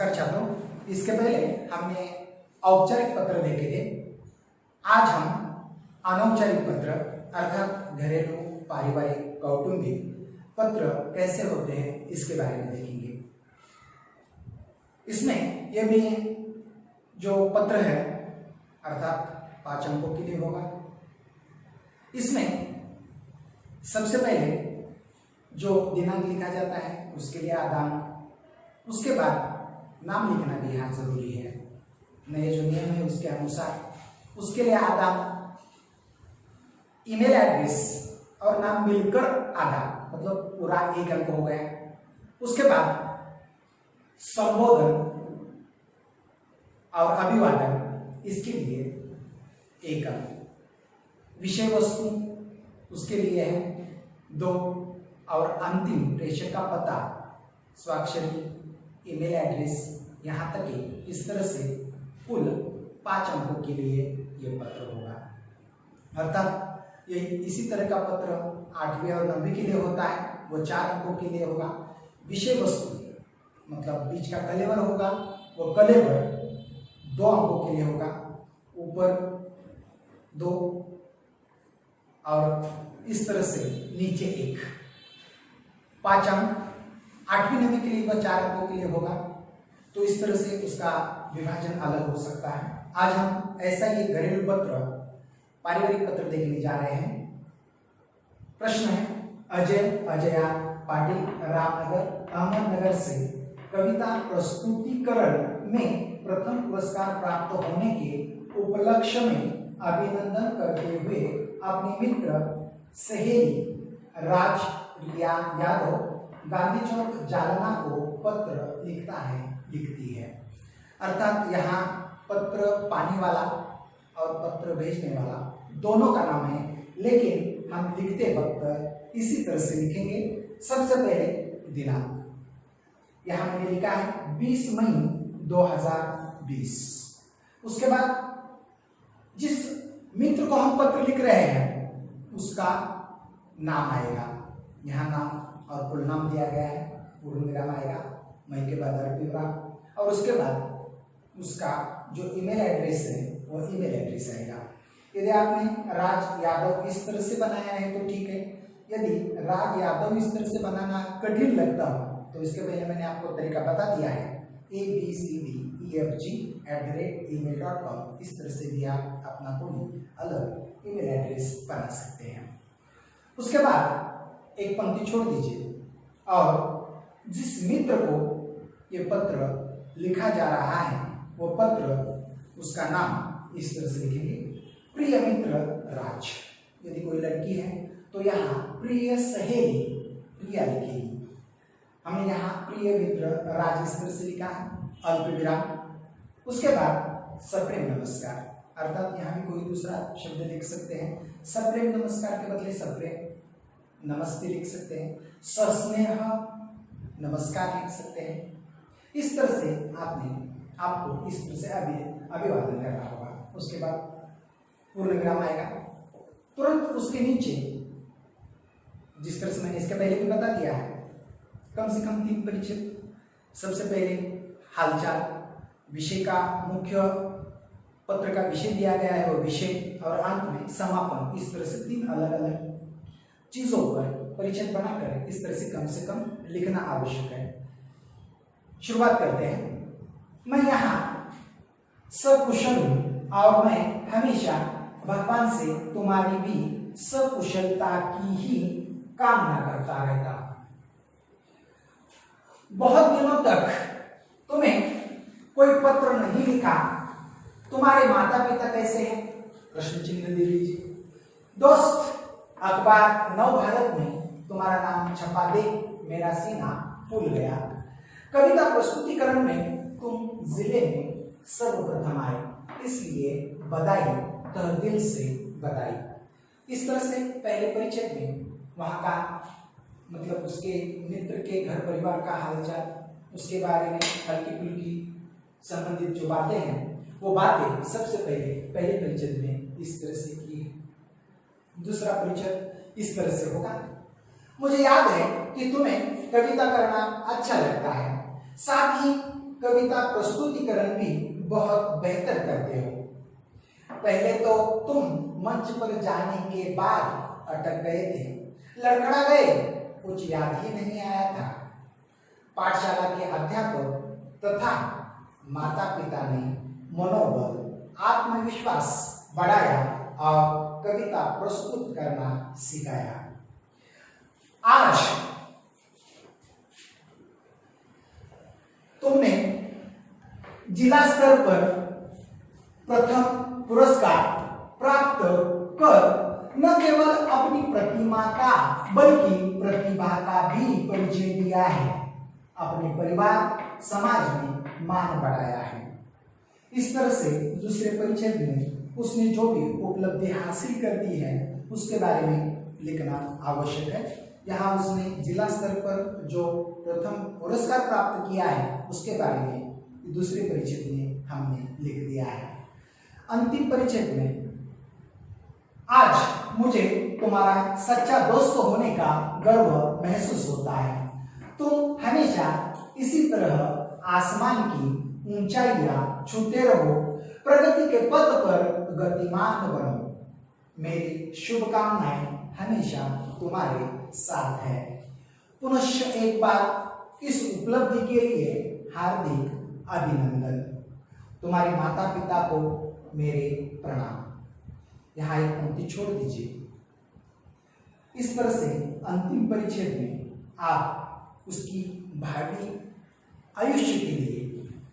नमस्कार छात्रों, इसके पहले हमने औपचारिक पत्र देखे थे। आज हम अनौपचारिक पत्र अर्थात घरेलू, पारिवारिक, कौटुंबिक पत्र कैसे होते हैं इसके बारे में देखेंगे। इसमें यह भी जो पत्र है अर्थात 5 अंकों के लिए होगा। इसमें सबसे पहले जो दिनांक लिखा जाता है उसके लिए आधा अंक, उसके बाद नाम लिखना भी यहाँ जरूरी है। नए जो नियम है उसके अनुसार उसके लिए आधा, ईमेल एड्रेस और नाम मिलकर आधा, मतलब पूरा 1 अंक हो गया। उसके बाद संबोधन और अभिवादन, इसके लिए 1 अंक। विषय वस्तु उसके लिए है 2, और अंतिम प्रेषक का पता, स्वाक्षरी, ईमेल एड्रेस, यहाँ तक कि इस तरह से कुल 5 अंकों के लिए ये पत्र होगा। अर्थात ये इसी तरह का पत्र 8वीं और 9वीं के लिए होता है, वो 4 अंकों के लिए होगा। विषय वस्तु मतलब बीच का कलेवर होगा, वो कलेवर 2 अंकों के लिए होगा, ऊपर 2 और इस तरह से नीचे 1, 5 अंक। 8वीं 9वीं के लिए वह 4 अंकों के लिए होगा, तो इस तरह से उसका विभाजन अलग हो सकता है। आज हम ऐसा ही घरेलू पत्र, पारिवारिक पत्र देखने जा रहे हैं। प्रश्न है, अजया पाटिल रामनगर अहमदनगर से कविता प्रस्तुतिकरण में प्रथम पुरस्कार प्राप्त होने के उपलक्ष्य में अभिनंदन करते हुए अपनी मित्र सहेली राज यादव गांधी चौक जालना को पत्र लिखती है। अर्थात यहाँ पत्र पाने वाला और पत्र भेजने वाला दोनों का नाम है, लेकिन हम लिखते वक्त इसी तरह से लिखेंगे। सबसे पहले दिनांक, यहाँ मैंने लिखा है 20 मई 2020। उसके बाद जिस मित्र को हम पत्र लिख रहे हैं उसका नाम आएगा, यहाँ नाम और कुल नाम दिया गया है, पूर्ण विराम आएगा, मई के बाद विवरण, और उसके बाद उसका जो ईमेल एड्रेस है वो ईमेल एड्रेस आएगा। यदि आपने राज यादव इस तरह से बनाया है तो ठीक है, यदि राज यादव इस तरह से बनाना कठिन लगता हो तो इसके पहले मैंने आपको तरीका बता दिया है, abcdefg@gmail.com। इस तरह से भी आप अपना कोई अलग ईमेल एड्रेस बना सकते हैं। उसके बाद एक पंक्ति छोड़ दीजिए और जिस मित्र को ये पत्र लिखा जा रहा है वो पत्र, उसका नाम इस तरह से लिखेंगे, प्रिय मित्र राज। यदि कोई लड़की है तो यहाँ प्रिय सहेली प्रिया लिखेगी। हमने यहाँ प्रिय मित्र राज इस तरह से लिखा है, अल्प विराम। उसके बाद सप्रेम नमस्कार, अर्थात यहाँ भी कोई दूसरा शब्द लिख सकते हैं। सप्रेम नमस्कार के बदले सप्रेम नमस्ते लिख सकते हैं, सस्नेह नमस्कार लिख सकते हैं। इस तरह से आपको इस तरह से अभिवादन करना होगा। उसके बाद पूर्ण विराम आएगा। तुरंत उसके नीचे जिस तरह से मैंने इसके पहले भी बता दिया है, कम से कम 3 परिचित। सबसे पहले हालचाल, विषय का मुख्य पत्र का विषय दिया गया है वो विषय, और अंत में समापन। इस तरह से 3 अलग अलग चीजों पर परिचय बनाकर इस तरह से कम लिखना आवश्यक है। शुरुआत करते हैं। मैं यहाँ सकुशल हूँ और मैं हमेशा भगवान से तुम्हारी भी सकुशलता की ही कामना करता रहता हूँ। बहुत दिनों तक तुम्हें कोई पत्र नहीं लिखा, तुम्हारे माता पिता कैसे हैं? प्रश्न चिन्ह दे लीजिए। दोस्त, अखबार नव भारत में तुम्हारा नाम छपा दे, मेरा सीना फूल गया। कविता प्रस्तुतिकरण में तुम जिले में सर्वप्रथम आए, इसलिए बधाई, तहे दिल से बधाई। इस तरह से पहले परिचय में वहाँ का मतलब उसके मित्र के घर परिवार का हालचाल, उसके बारे में हल्की फुल्की संबंधित जो बातें हैं वो बातें सबसे पहले परिचय में इस तरह से की है। दूसरा परिचय इस तरह से होगा, मुझे याद है कि तुम्हें कविता करना अच्छा लगता है, साथ ही कविता प्रस्तुतिकरण भी बहुत बेहतर करते हो। पहले तो तुम मंच पर जाने के बाद अटक गए थे, लड़खड़ा गए, कुछ याद ही नहीं आया था। पाठशाला के अध्यापक तथा माता पिता ने मनोबल, आत्मविश्वास बढ़ाया और कविता प्रस्तुत करना सिखाया। आज तुमने जिला स्तर पर प्रथम पुरस्कार प्राप्त कर न केवल अपनी प्रतिमा का बल्कि प्रतिभा का भी परिचय दिया है, अपने परिवार समाज में मान बढ़ाया है। इस तरह से दूसरे परिचय में उसने जो भी उपलब्धि हासिल कर दी है उसके बारे में लिखना आवश्यक है। यहाँ उसने जिला स्तर पर जो प्रथम पुरस्कार प्राप्त किया है उसके बारे में दूसरे परिचय में हमने लिख दिया है। अंतिम परिचय में आज मुझे तुम्हारा सच्चा दोस्त होने का गर्व महसूस होता है। तुम हमेशा इसी तरह आसमान की ऊंचाइयां छूते रहो, प्रगति के पथ पर गतिमान बनो। मेरी शुभकामनाएं हमेशा तुम्हारे साथ है। पुनश्च एक बार इस उपलब्धि के लिए हार्दिक अभिनंदन। तुम्हारे माता पिता को मेरे प्रणाम। यहाँ एक पंक्ति छोड़ दीजिए। इस तरह से अंतिम परिचय में आप उसकी भावी आयुष्य के लिए,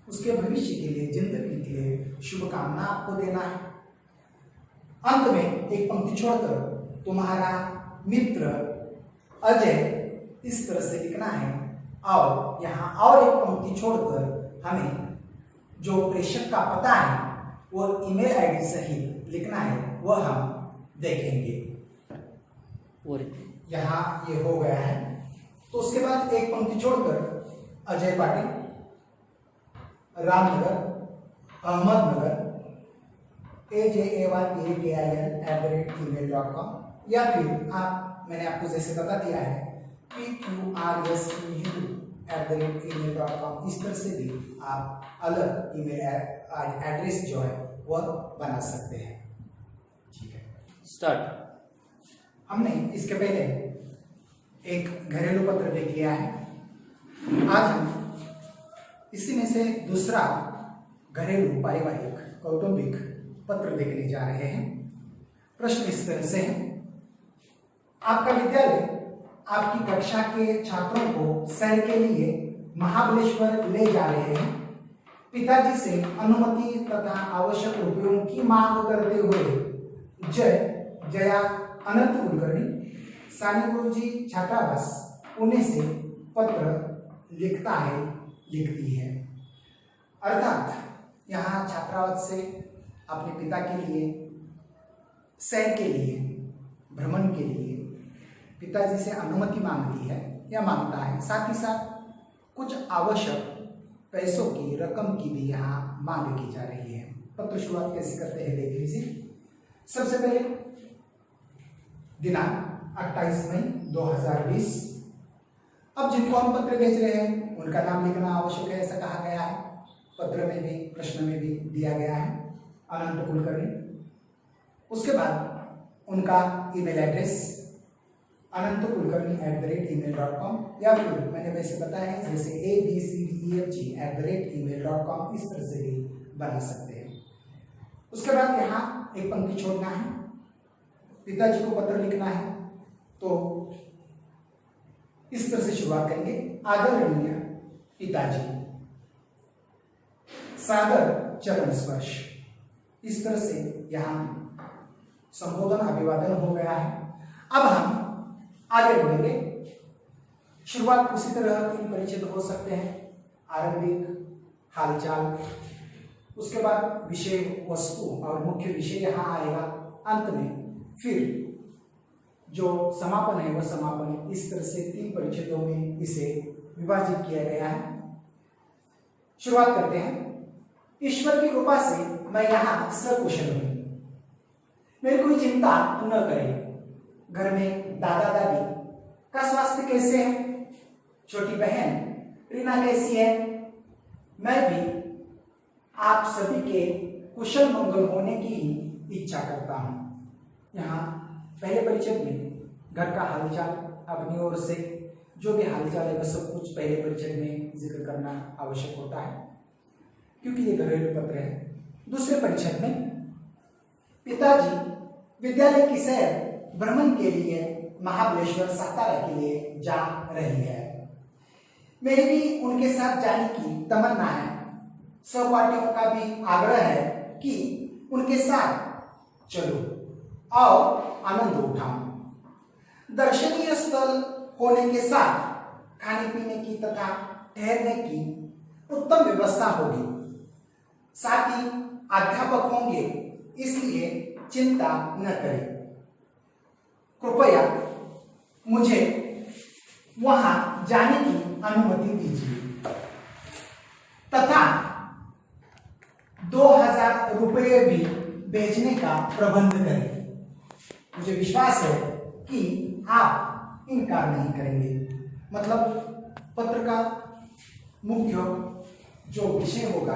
उसके भविष्य के लिए, जिंदगी के लिए शुभकामना आपको देना है। अंत में एक पंक्ति छोड़कर तुम्हारा मित्र अजय इस तरह से लिखना है और यहाँ और एक पंक्ति छोड़कर हमें जो प्रेषक का पता है वो ईमेल आईडी सहित लिखना है, वह हम देखेंगे। यहाँ ये हो गया है। तो उसके बाद एक पंक्ति छोड़कर अजय पाटिल, रामनगर, अहमदनगर, AJAYPAKIL@gmail.com या फिर आप, मैंने आपको जैसे बता दिया है, PQRSEU@gmail.com, इस तरह से भी आप अलग ईमेल एड्रेस जो है वह बना सकते हैं। ठीक है, स्टार्ट। हमने इसके पहले एक घरेलू पत्र देख लिया है। आज हम इसी में से दूसरा घरेलू, पारिवारिक, कौटुंबिक पत्र देखने जा रहे हैं। प्रश्न इस तरह से है। आपका विद्यालय आपकी कक्षा के छात्रों को सैर के लिए महाबलेश्वर ले जा रहे हैं। पिताजी से अनुमति तथा आवश्यक रुपयों की मांग करते हुए जया अनंत कुलकर्णी, सानी गुरुजी छात्रावास, पुणे से पत्र लिखता है, लिखती है। अर्थात यहाँ छात्रावास से अपने पिता के लिए, सैर के लिए, भ्रमण के लिए पिताजी से अनुमति मांगती है या मांगता है। साथ ही साथ कुछ आवश्यक पैसों की, रकम की भी यहाँ मांग की जा रही है। पत्र शुरुआत कैसे करते हैं देख लीजिए। सबसे पहले दिनांक 28 मई 2020। अब जिनको हम पत्र भेज रहे हैं उनका नाम लिखना आवश्यक है, ऐसा कहा गया है। पत्र में भी, प्रश्न में भी दिया गया है, अनंत कुलकर्णी। उसके बाद उनका ईमेल एड्रेस anantkulkarni@gmail.com या फिर मैंने वैसे बताया है जैसे abcdefg@gmail.com, इस तरह से भी बना सकते हैं। उसके बाद यहाँ एक पंक्ति छोड़ना है, पिताजी को पत्र लिखना है। तो इस तरह से शुरुआत करेंगे। आदरणीय पिताजी, सादर चरण स्पर्श, इस तरह से यहाँ संबोधन, अभिवादन हो गया है। अब हम आगे बढ़ेंगे। शुरुआत उसी तरह तीन परिचित हो सकते हैं, आरंभिक, हालचाल, उसके बाद विषय वस्तु और मुख्य विषय यहाँ आएगा। अंत में फिर जो समापन है वह समापन। इस तरह से तीन परिच्छेदों में इसे विभाजित किया गया है। शुरुआत करते हैं। ईश्वर की कृपा से मैं यहाँ सकुशल हूँ, मेरी कोई चिंता न करें। घर में दादा दादी का स्वास्थ्य कैसे है? छोटी बहन रीना कैसी है? मैं भी आप सभी के कुशल मंगल होने की इच्छा करता हूँ। यहाँ पहले परिचय में घर का हालचाल, अपनी ओर से जो भी हालचाल है वह सब कुछ पहले परिचय में जिक्र करना आवश्यक होता है, क्योंकि ये घरेलू पत्र है। दूसरे परिचय में पिताजी विद्यालय की सैर भ्रमण के लिए महाबलेश्वर सातारा के लिए जा रही है। मेरी भी उनके साथ जाने की तमन्ना है। सहपाठियों का भी आग्रह है कि उनके साथ चलो और आनंद उठाओ। दर्शनीय स्थल होने के साथ खाने पीने की तथा ठहरने की उत्तम व्यवस्था होगी। साथ ही अध्यापक होंगे, इसलिए चिंता न करें। कृपया मुझे वहां जाने की अनुमति दीजिए तथा 2000 रुपये भी भेजने का प्रबंध करें। मुझे विश्वास है कि आप इनकार नहीं करेंगे। मतलब पत्र का मुख्य जो विषय होगा,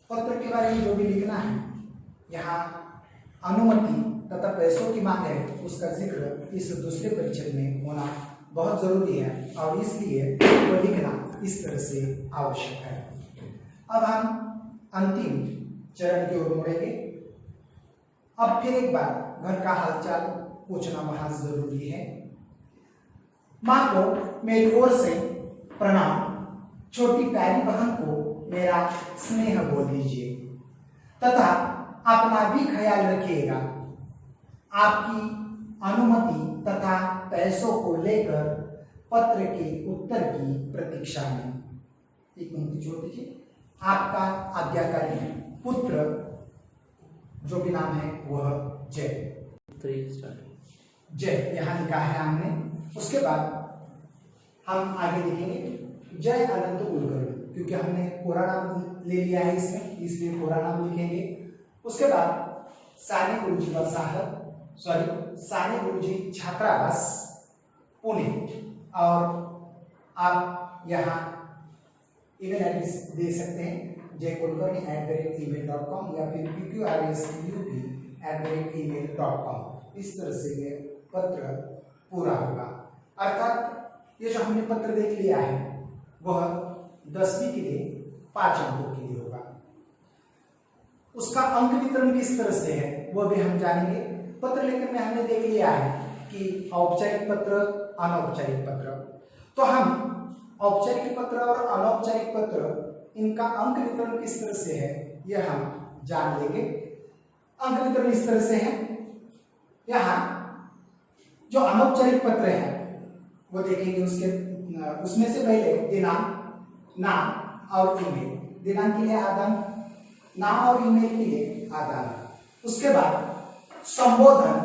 पत्र के बारे में जो भी लिखना है, यहाँ अनुमति तथा पैसों की मांग है, उसका जिक्र इस दूसरे परिचय में होना बहुत जरूरी है और इसलिए वो लिखना इस तरह से आवश्यक है। अब हम अंतिम चरण की ओर मुड़ेंगे। अब फिर एक बार घर का हालचाल पूछना वहां जरूरी है। मां को मेरी ओर से प्रणाम। छोटी प्यारी बहन को मेरा स्नेह बोल दीजिए तथा अपना भी ख्याल रखिएगा। आपकी अनुमति तथा पैसों को लेकर पत्र के उत्तर की प्रतीक्षा में। एक पंक्ति छोड़ दीजिए। आपका आज्ञाकारी पुत्र, जो भी नाम है वह जय। जय यहाँ लिखा है हमने। उसके बाद हम आगे लिखेंगे जय अनंत कुलकर्णी, क्योंकि हमने पूरा नाम ले लिया है इसमें, इसलिए पूरा नाम लिखेंगे। उसके बाद साने गुरुजी साहब, साने गुरुजी छात्रावास पुणे, और आप यहाँ ईमेल एड्रेस दे सकते हैं jkulkarni@gmail.com या फिर pqrsup@gmail.com। इस तरह से ये पत्र पूरा होगा। अर्थात ये जो हमने पत्र देख लिया है वह 10वीं के लिए 5 अंकों के लिए होगा। उसका अंक वितरण किस तरह से है वह भी हम जानेंगे। पत्र लेखन में हमने देख लिया है कि औपचारिक पत्र, अनौपचारिक पत्र। तो हम औपचारिक पत्र और अनौपचारिक पत्र, इनका अंक वितरण किस तरह से है यह हम जान लेंगे। अंक वितरण इस तरह से है। यहाँ जो अनौपचारिक पत्र है वो देखेंगे, उसमें से पहले दिनांक, नाम और ईमेल। दिनांक के लिए आदान, नाम और ईमेल के लिए आदान। उसके बाद संबोधन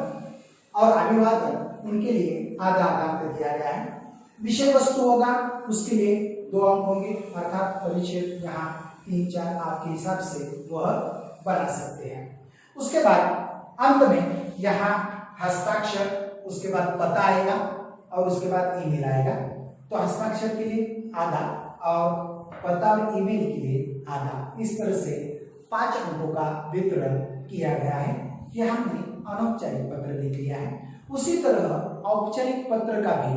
और अभिवादन, इनके लिए आदान कर दिया गया है। विषय वस्तु होगा, उसके लिए 2 अंक होंगे, अर्थात परिचय यहाँ 3-4 आपके हिसाब से वह बना सकते हैं। उसके बाद अंत में यहाँ हस्ताक्षर, उसके बाद पता आएगा और उसके बाद ईमेल आएगा। तो हस्ताक्षर के लिए आधा और पता और ईमेल के लिए आधा। इस तरह से 5 अंकों का वितरण किया गया है। यह हमने अनौपचारिक पत्र देख लिया है। उसी तरह औपचारिक पत्र का भी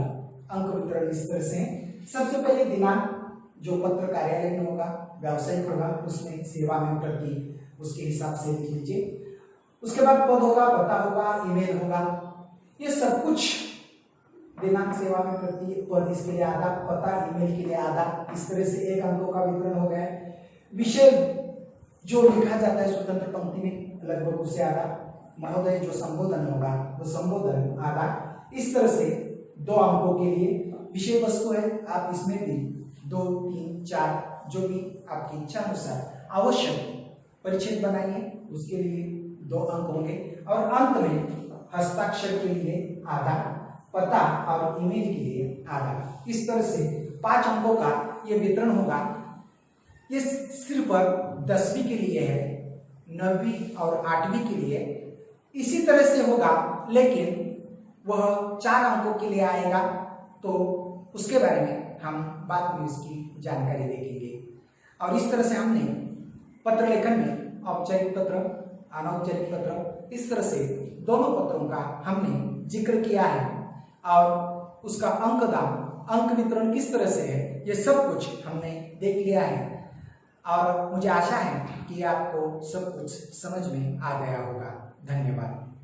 अंक वितरण इस तरह से है। सबसे पहले दिनांक, जो पत्र कार्यालय में होगा, व्यावसायिक होगा, उसमें सेवा में प्रति उसके हिसाब से लिख लीजिए। उसके बाद पद होगा, पता होगा, ईमेल होगा, ये सब कुछ। दिनांक, सेवा में प्रति, पद इसके लिए आधा, पता ईमेल के लिए आधा। इस तरह से 1 अंकों का वितरण हो गया है। विषय जो लिखा जाता है स्वतंत्र पंक्ति में, लगभग उससे आधा। महोदय जो संबोधन होगा वो संबोधन आधा। इस तरह से 2 अंकों के लिए विषय वस्तु है, आप इसमें भी 2, 3, 4 जो भी आपकी इच्छा अनुसार आवश्यक परिच्छेद बनाइए, उसके लिए 2 अंक होंगे। और अंत में हस्ताक्षर के लिए आधा, पता और ईमेल के लिए आधा। इस तरह से 5 अंकों का ये वितरण होगा। ये सिर्फ 10वीं के लिए है, 9वीं और 8वीं के लिए इसी तरह से होगा, लेकिन वह 4 अंकों के लिए आएगा। तो उसके बारे में हम बाद में इसकी जानकारी देखेंगे। और इस तरह से हमने पत्र लेखन में औपचारिक पत्र, अनौपचारिक पत्र, इस तरह से दोनों पत्रों का हमने जिक्र किया है और उसका अंकदान, अंक वितरण किस तरह से है, ये सब कुछ हमने देख लिया है। और मुझे आशा है कि आपको सब कुछ समझ में आ गया होगा। धन्यवाद।